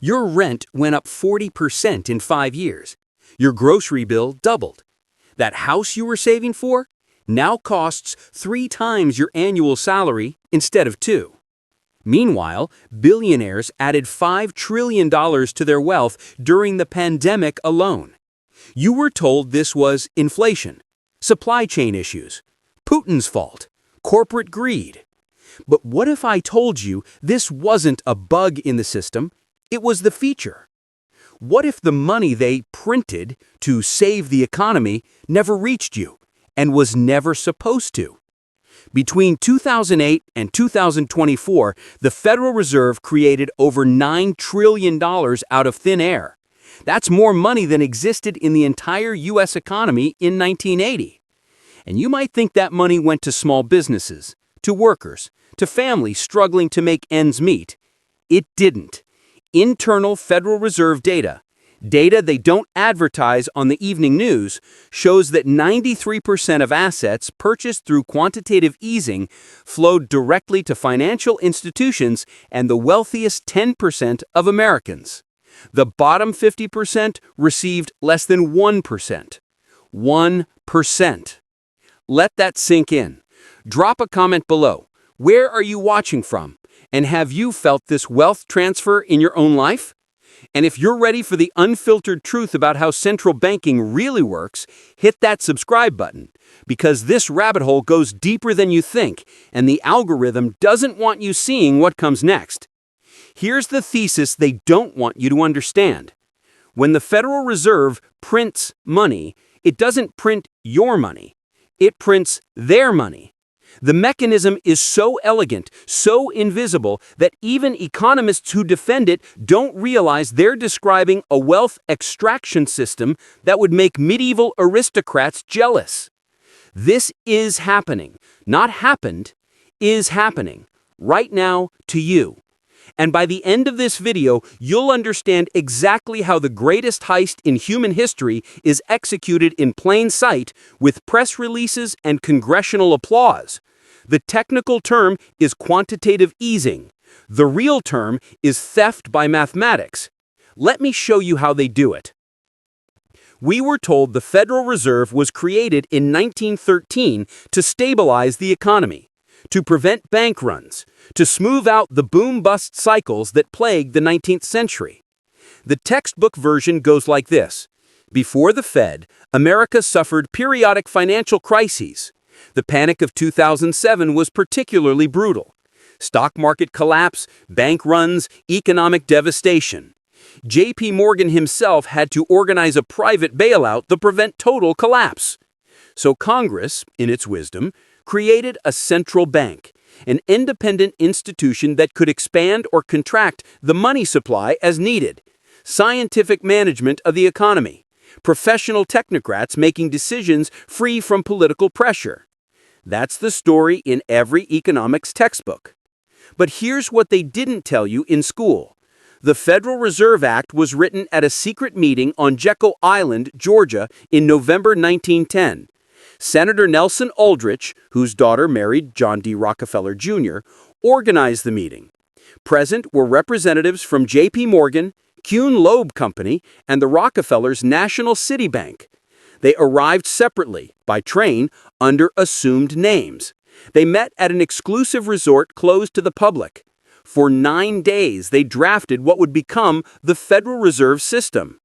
Your rent went up 40% in 5 years. Your grocery bill doubled. That house you were saving for now costs 3 times your annual salary instead of 2. Meanwhile, billionaires added $5 trillion to their wealth during the pandemic alone. You were told this was inflation, supply chain issues, Putin's fault, corporate greed. But what if I told you this wasn't a bug in the system, it was the feature? What if the money they printed to save the economy never reached you and was never supposed to? Between 2008 and 2024, the Federal Reserve created over $9 trillion out of thin air. That's more money than existed in the entire U.S. economy in 1980. And you might think that money went to small businesses, to workers, to families struggling to make ends meet. It didn't. Internal Federal Reserve data they don't advertise on the evening news, shows that 93% of assets purchased through quantitative easing flowed directly to financial institutions and the wealthiest 10% of Americans. The bottom 50% received less than 1%. 1%. Let that sink in. Drop a comment below. Where are you watching from? And have you felt this wealth transfer in your own life? And if you're ready for the unfiltered truth about how central banking really works, hit that subscribe button, because this rabbit hole goes deeper than you think, and the algorithm doesn't want you seeing what comes next. Here's the thesis they don't want you to understand. When the Federal Reserve prints money, it doesn't print your money. It prints their money. The mechanism is so elegant, so invisible, that even economists who defend it don't realize they're describing a wealth extraction system that would make medieval aristocrats jealous. This is happening, not happened, is happening, right now to you. And by the end of this video, you'll understand exactly how the greatest heist in human history is executed in plain sight with press releases and congressional applause. The technical term is quantitative easing. The real term is theft by mathematics. Let me show you how they do it. We were told the Federal Reserve was created in 1913 to stabilize the economy, to prevent bank runs, to smooth out the boom-bust cycles that plagued the 19th century. The textbook version goes like this. Before the Fed, America suffered periodic financial crises. The panic of 2007 was particularly brutal. Stock market collapse, bank runs, economic devastation. J.P. Morgan himself had to organize a private bailout to prevent total collapse. So Congress, in its wisdom, created a central bank, an independent institution that could expand or contract the money supply as needed. Scientific management of the economy. Professional technocrats making decisions free from political pressure. That's the story in every economics textbook. But here's what they didn't tell you in school. The Federal Reserve Act was written at a secret meeting on Jekyll Island, Georgia, in November 1910. Senator Nelson Aldrich, whose daughter married John D. Rockefeller Jr., organized the meeting. Present were representatives from J.P. Morgan, Kuhn Loeb Company, and the Rockefellers' National City Bank. They arrived separately, by train, under assumed names. They met at an exclusive resort closed to the public. For 9 days, they drafted what would become the Federal Reserve System.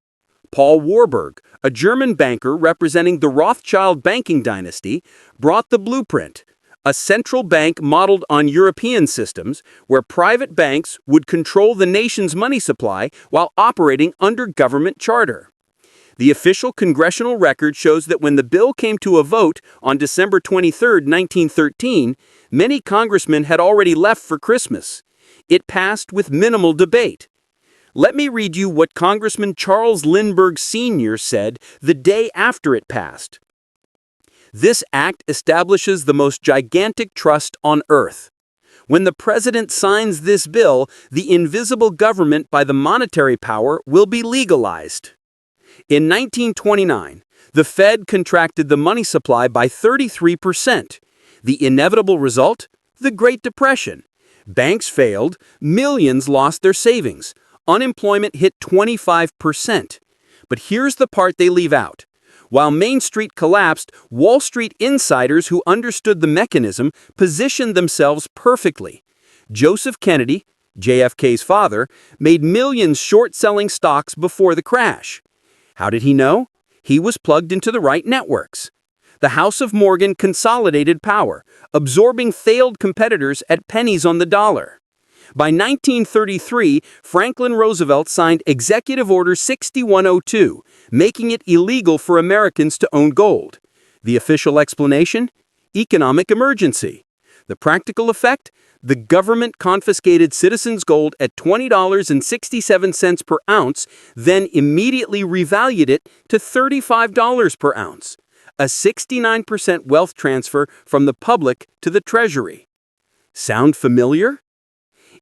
Paul Warburg, a German banker representing the Rothschild banking dynasty, brought the blueprint, a central bank modeled on European systems where private banks would control the nation's money supply while operating under government charter. The official congressional record shows that when the bill came to a vote on December 23, 1913, many congressmen had already left for Christmas. It passed with minimal debate. Let me read you what Congressman Charles Lindbergh Sr. said the day after it passed. This act establishes the most gigantic trust on earth. When the president signs this bill, the invisible government by the monetary power will be legalized. In 1929, the Fed contracted the money supply by 33%. The inevitable result? The Great Depression. Banks failed, millions lost their savings. Unemployment hit 25%. But here's the part they leave out. While Main Street collapsed, Wall Street insiders who understood the mechanism positioned themselves perfectly. Joseph Kennedy, JFK's father, made millions short-selling stocks before the crash. How did he know? He was plugged into the right networks. The House of Morgan consolidated power, absorbing failed competitors at pennies on the dollar. By 1933, Franklin Roosevelt signed Executive Order 6102, making it illegal for Americans to own gold. The official explanation? Economic emergency. The practical effect? The government confiscated citizens' gold at $20.67 per ounce, then immediately revalued it to $35 per ounce. A 69% wealth transfer from the public to the Treasury. Sound familiar?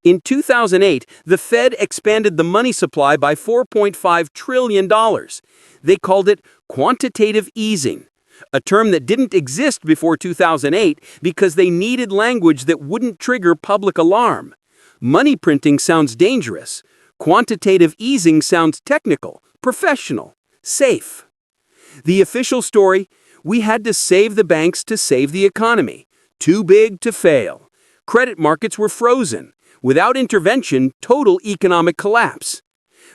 In 2008, the Fed expanded the money supply by $4.5 trillion. They called it quantitative easing, a term that didn't exist before 2008 because they needed language that wouldn't trigger public alarm. Money printing sounds dangerous. Quantitative easing sounds technical, professional, safe. The official story: we had to save the banks to save the economy. Too big to fail. Credit markets were frozen. Without intervention, total economic collapse.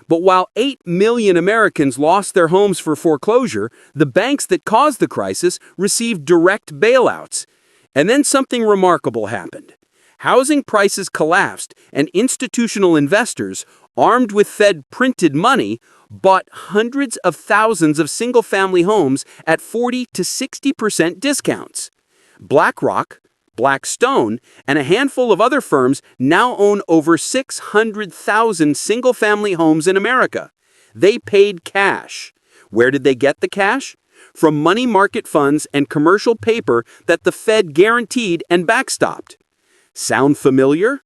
But while 8 million Americans lost their homes for foreclosure, the banks that caused the crisis received direct bailouts. And then something remarkable happened. Housing prices collapsed, and institutional investors, armed with Fed-printed money, bought hundreds of thousands of single-family homes at 40 to 60% discounts. BlackRock, Blackstone, and a handful of other firms now own over 600,000 single-family homes in America. They paid cash. Where did they get the cash? From money market funds and commercial paper that the Fed guaranteed and backstopped. Sound familiar?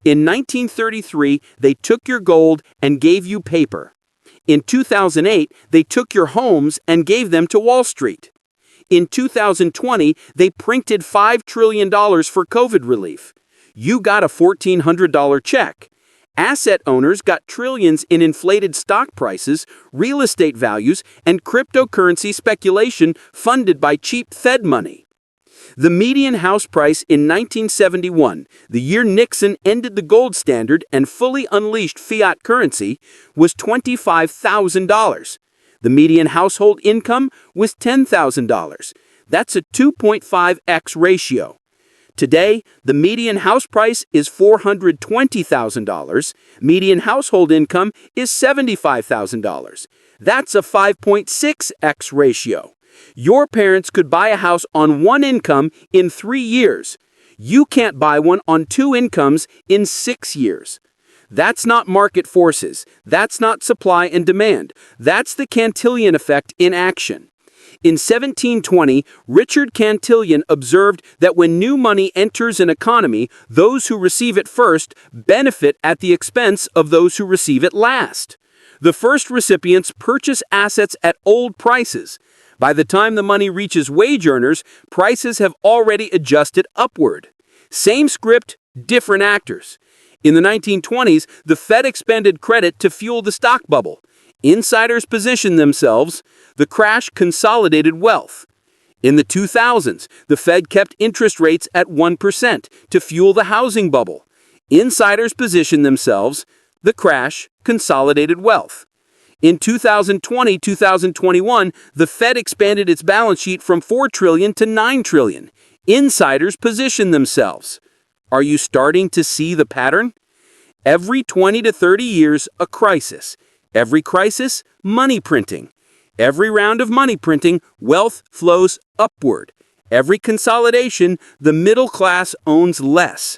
In 1933, they took your gold and gave you paper. In 2008, they took your homes and gave them to Wall Street. In 2020, they printed $5 trillion for COVID relief. You got a $1,400 check. Asset owners got trillions in inflated stock prices, real estate values, and cryptocurrency speculation funded by cheap Fed money. The median house price in 1971, the year Nixon ended the gold standard and fully unleashed fiat currency, was $25,000. The median household income was $10,000. That's a 2.5x ratio. Today, the median house price is $420,000. Median household income is $75,000. That's a 5.6x ratio. Your parents could buy a house on one income in 3 years. You can't buy one on 2 incomes in 6 years. That's not market forces. That's not supply and demand. That's the Cantillon effect in action. In 1720, Richard Cantillon observed that when new money enters an economy, those who receive it first benefit at the expense of those who receive it last. The first recipients purchase assets at old prices. By the time the money reaches wage earners, prices have already adjusted upward. Same script, different actors. In the 1920s, the Fed expanded credit to fuel the stock bubble. Insiders positioned themselves. The crash consolidated wealth. In the 2000s, the Fed kept interest rates at 1% to fuel the housing bubble. Insiders positioned themselves. The crash consolidated wealth. In 2020-2021, the Fed expanded its balance sheet from $4 trillion to $9 trillion. Insiders positioned themselves. Are you starting to see the pattern? Every 20 to 30 years, a crisis. Every crisis, money printing. Every round of money printing, wealth flows upward. Every consolidation, the middle class owns less.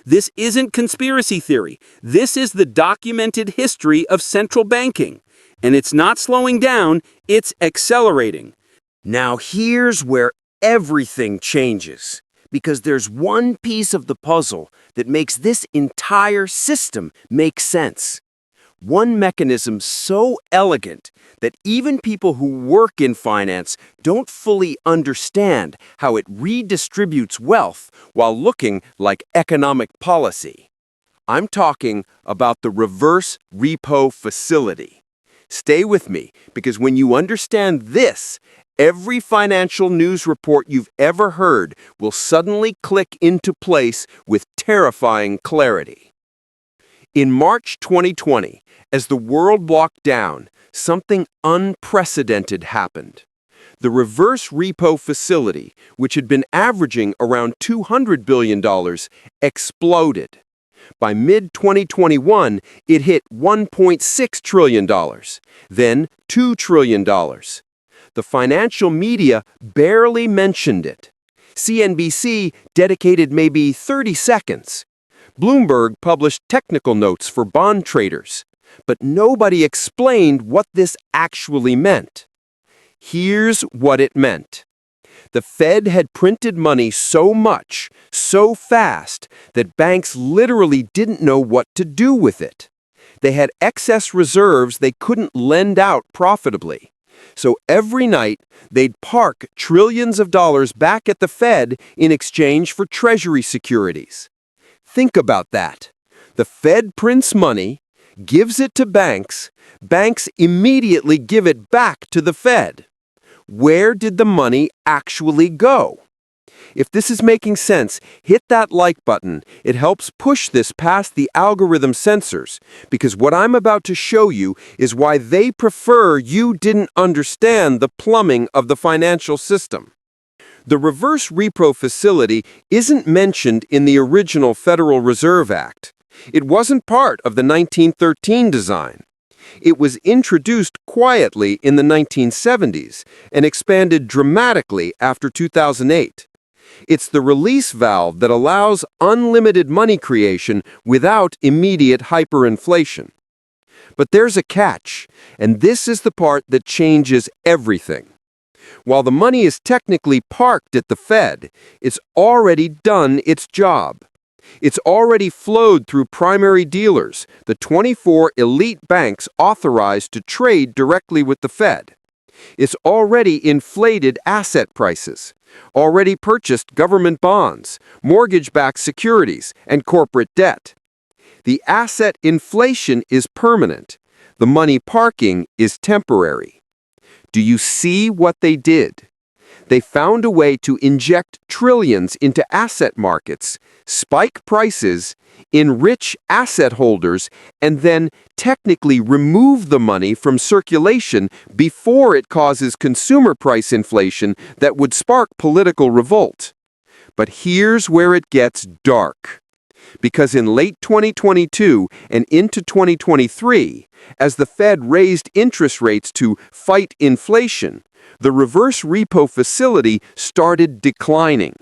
This isn't conspiracy theory. This is the documented history of central banking. And it's not slowing down, it's accelerating. Now here's where everything changes. Because there's one piece of the puzzle that makes this entire system make sense. One mechanism so elegant that even people who work in finance don't fully understand how it redistributes wealth while looking like economic policy. I'm talking about the reverse repo facility. Stay with me, because when you understand this, every financial news report you've ever heard will suddenly click into place with terrifying clarity. In March 2020, as the world locked down, something unprecedented happened. The reverse repo facility, which had been averaging around $200 billion, exploded. By mid-2021, it hit $1.6 trillion, then $2 trillion. The financial media barely mentioned it. CNBC dedicated maybe 30 seconds. Bloomberg published technical notes for bond traders, but nobody explained what this actually meant. Here's what it meant. The Fed had printed money so much, so fast, that banks literally didn't know what to do with it. They had excess reserves they couldn't lend out profitably. So every night, they'd park trillions of dollars back at the Fed in exchange for Treasury securities. Think about that. The Fed prints money, gives it to banks, banks immediately give it back to the Fed. Where did the money actually go? If this is making sense, hit that like button. It helps push this past the algorithm censors, because what I'm about to show you is why they prefer you didn't understand the plumbing of the financial system. The reverse repo facility isn't mentioned in the original Federal Reserve Act. It wasn't part of the 1913 design. It was introduced quietly in the 1970s and expanded dramatically after 2008. It's the release valve that allows unlimited money creation without immediate hyperinflation. But there's a catch, and this is the part that changes everything. While the money is technically parked at the Fed, it's already done its job. It's already flowed through primary dealers, the 24 elite banks authorized to trade directly with the Fed. It's already inflated asset prices, already purchased government bonds, mortgage-backed securities, and corporate debt. The asset inflation is permanent. The money parking is temporary. Do you see what they did? They found a way to inject trillions into asset markets, spike prices, enrich asset holders, and then technically remove the money from circulation before it causes consumer price inflation that would spark political revolt. But here's where it gets dark. Because in late 2022 and into 2023, as the Fed raised interest rates to fight inflation, the reverse repo facility started declining.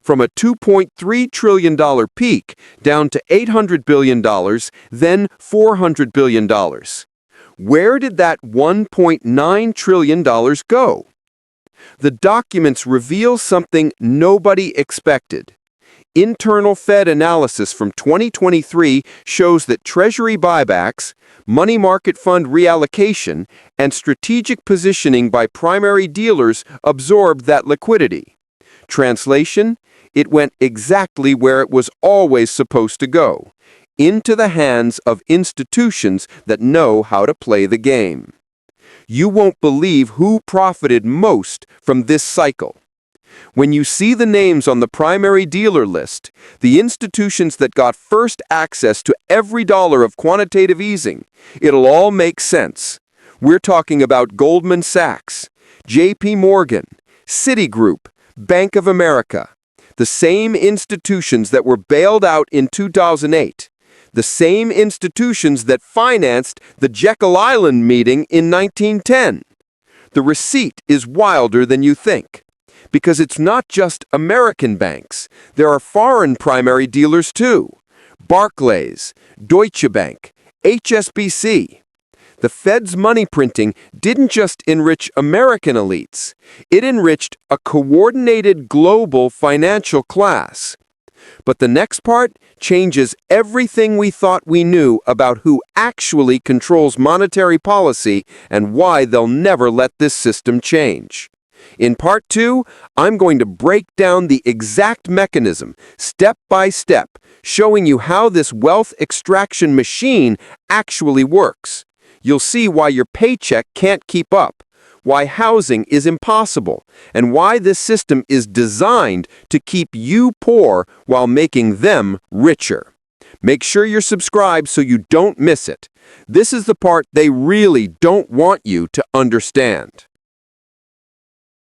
From a $2.3 trillion peak down to $800 billion, then $400 billion. Where did that $1.9 trillion go? The documents reveal something nobody expected. Internal Fed analysis from 2023 shows that Treasury buybacks, money market fund reallocation, and strategic positioning by primary dealers absorbed that liquidity. Translation: it went exactly where it was always supposed to go, into the hands of institutions that know how to play the game. You won't believe who profited most from this cycle. When you see the names on the primary dealer list, the institutions that got first access to every dollar of quantitative easing, it'll all make sense. We're talking about Goldman Sachs, JP Morgan, Citigroup, Bank of America, the same institutions that were bailed out in 2008, the same institutions that financed the Jekyll Island meeting in 1910. The receipt is wilder than you think. Because it's not just American banks. There are foreign primary dealers too. Barclays, Deutsche Bank, HSBC. The Fed's money printing didn't just enrich American elites. It enriched a coordinated global financial class. But the next part changes everything we thought we knew about who actually controls monetary policy and why they'll never let this system change. In part 2, I'm going to break down the exact mechanism, step by step, showing you how this wealth extraction machine actually works. You'll see why your paycheck can't keep up, why housing is impossible, and why this system is designed to keep you poor while making them richer. Make sure you're subscribed so you don't miss it. This is the part they really don't want you to understand.